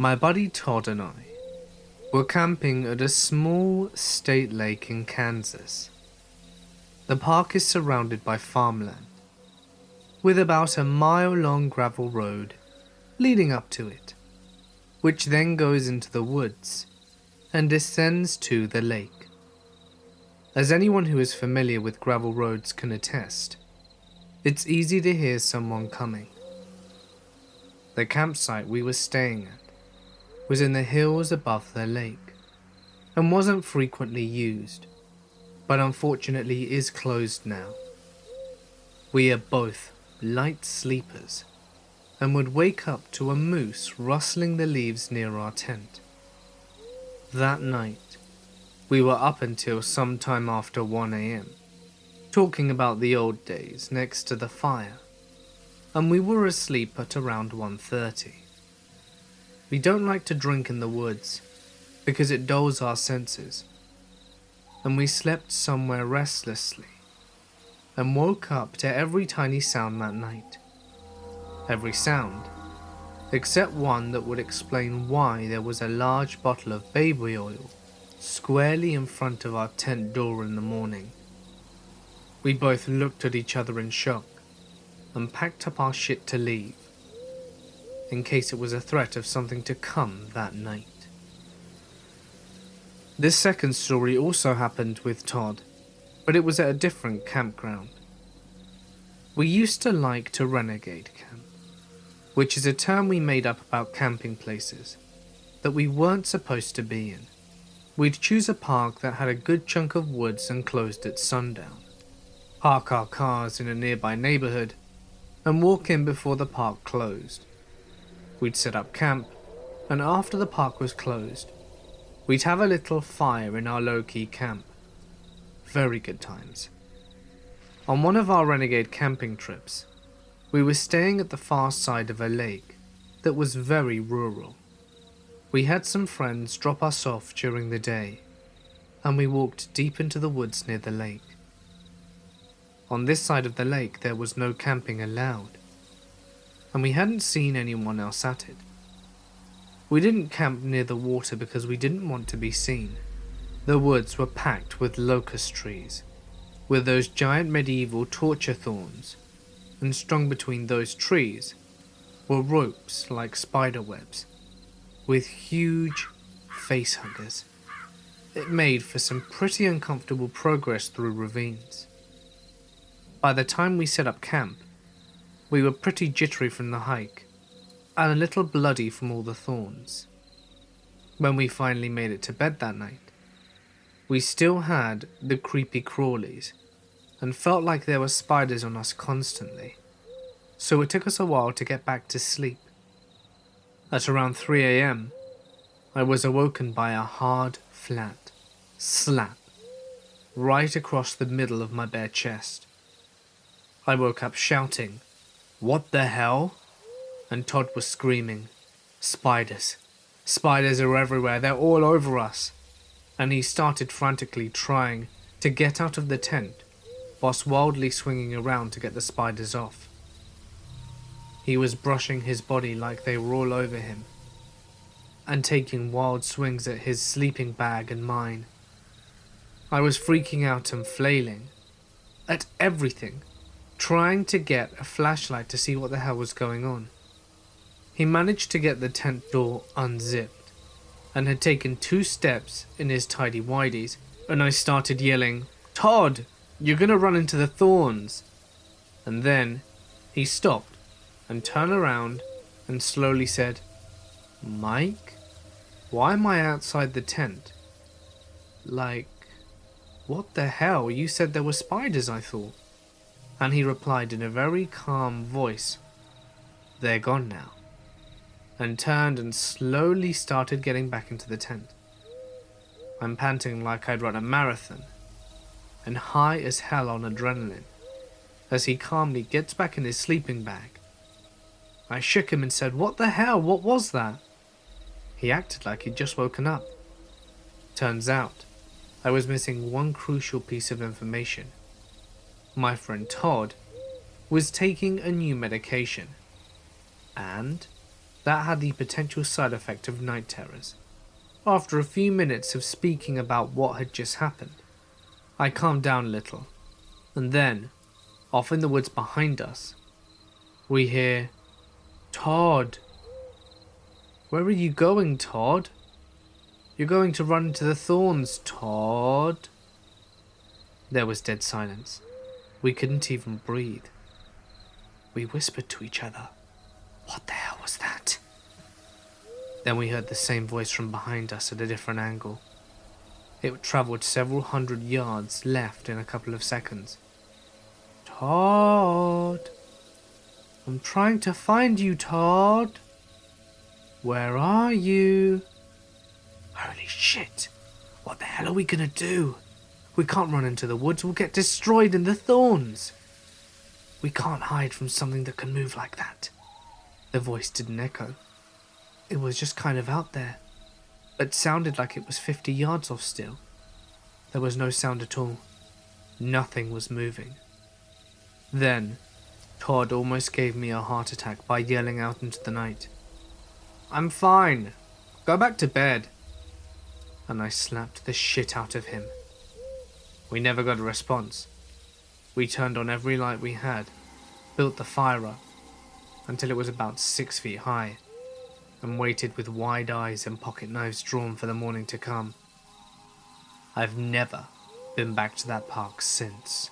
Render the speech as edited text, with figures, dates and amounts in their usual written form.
My buddy Todd and I were camping at a small state lake in Kansas. The park is surrounded by farmland, with about a mile-long gravel road leading up to it, which then goes into the woods and descends to the lake. As anyone who is familiar with gravel roads can attest, it's easy to hear someone coming. The campsite we were staying at was in the hills above the lake and wasn't frequently used, but unfortunately is closed now. We are both light sleepers and would wake up to a moose rustling the leaves near our tent. That night, we were up until sometime after 1 a.m, talking about the old days next to the fire, and we were asleep at around 1:30. We don't like to drink in the woods because it dulls our senses, and we slept somewhere restlessly and woke up to every tiny sound that night. Every sound, except one that would explain why there was a large bottle of baby oil squarely in front of our tent door in the morning. We both looked at each other in shock and packed up our shit to leave, in case it was a threat of something to come that night. This second story also happened with Todd, but it was at a different campground. We used to like to renegade camp, which is a term we made up about camping places that we weren't supposed to be in. We'd choose a park that had a good chunk of woods and closed at sundown, park our cars in a nearby neighborhood, and walk in before the park closed. We'd set up camp, and after the park was closed, we'd have a little fire in our low-key camp. Very good times. On one of our renegade camping trips, we were staying at the far side of a lake that was very rural. We had some friends drop us off during the day, and we walked deep into the woods near the lake. On this side of the lake there was no camping allowed, and we hadn't seen anyone else at it. We didn't camp near the water because we didn't want to be seen. The woods were packed with locust trees, with those giant medieval torture thorns, and strung between those trees were ropes like spider webs, with huge face huggers. It made for some pretty uncomfortable progress through ravines. By the time we set up camp, we were pretty jittery from the hike, and a little bloody from all the thorns. When we finally made it to bed that night, we still had the creepy crawlies, and felt like there were spiders on us constantly, so it took us a while to get back to sleep. At around 3 a.m, I was awoken by a hard, flat slap right across the middle of my bare chest. I woke up shouting, "What the hell?" And Todd was screaming, "Spiders! Spiders are everywhere, they're all over us!" And he started frantically trying to get out of the tent, whilst wildly swinging around to get the spiders off. He was brushing his body like they were all over him, and taking wild swings at his sleeping bag and mine. I was freaking out and flailing at everything, trying to get a flashlight to see what the hell was going on. He managed to get the tent door unzipped, and had taken 2 steps in his tidy-whities, and I started yelling, "Todd, you're gonna run into the thorns!" And then he stopped and turned around and slowly said, "Mike, why am I outside the tent?" Like, what the hell? You said there were spiders, I thought. And he replied in a very calm voice, "They're gone now," and turned and slowly started getting back into the tent. I'm panting like I'd run a marathon, and high as hell on adrenaline, as he calmly gets back in his sleeping bag. I shook him and said, "What the hell? What was that?" He acted like he'd just woken up. Turns out, I was missing one crucial piece of information. My friend Todd was taking a new medication, and That had the potential side effect of night terrors. After a few minutes of speaking about what had just happened, I calmed down a little, and then, off in the woods behind us, we hear, "Todd! Where are you going, Todd? You're going to run into the thorns, Todd." There was dead silence. We couldn't even breathe. We whispered to each other, "What the hell was that?" Then we heard the same voice from behind us at a different angle. It travelled several hundred yards left in a couple of seconds. "Todd! I'm trying to find you, Todd! Where are you?" Holy shit! What the hell are we gonna do? We can't run into the woods, we'll get destroyed in the thorns. We can't hide from something that can move like that. The voice didn't echo. It was just kind of out there, but sounded like it was 50 yards off still. There was no sound at all. Nothing was moving. Then, Todd almost gave me a heart attack by yelling out into the night, "I'm fine. Go back to bed." And I slapped the shit out of him. We never got a response. We turned on every light we had, built the fire up until it was about 6 feet high, and waited with wide eyes and pocket knives drawn for the morning to come. I've never been back to that park since.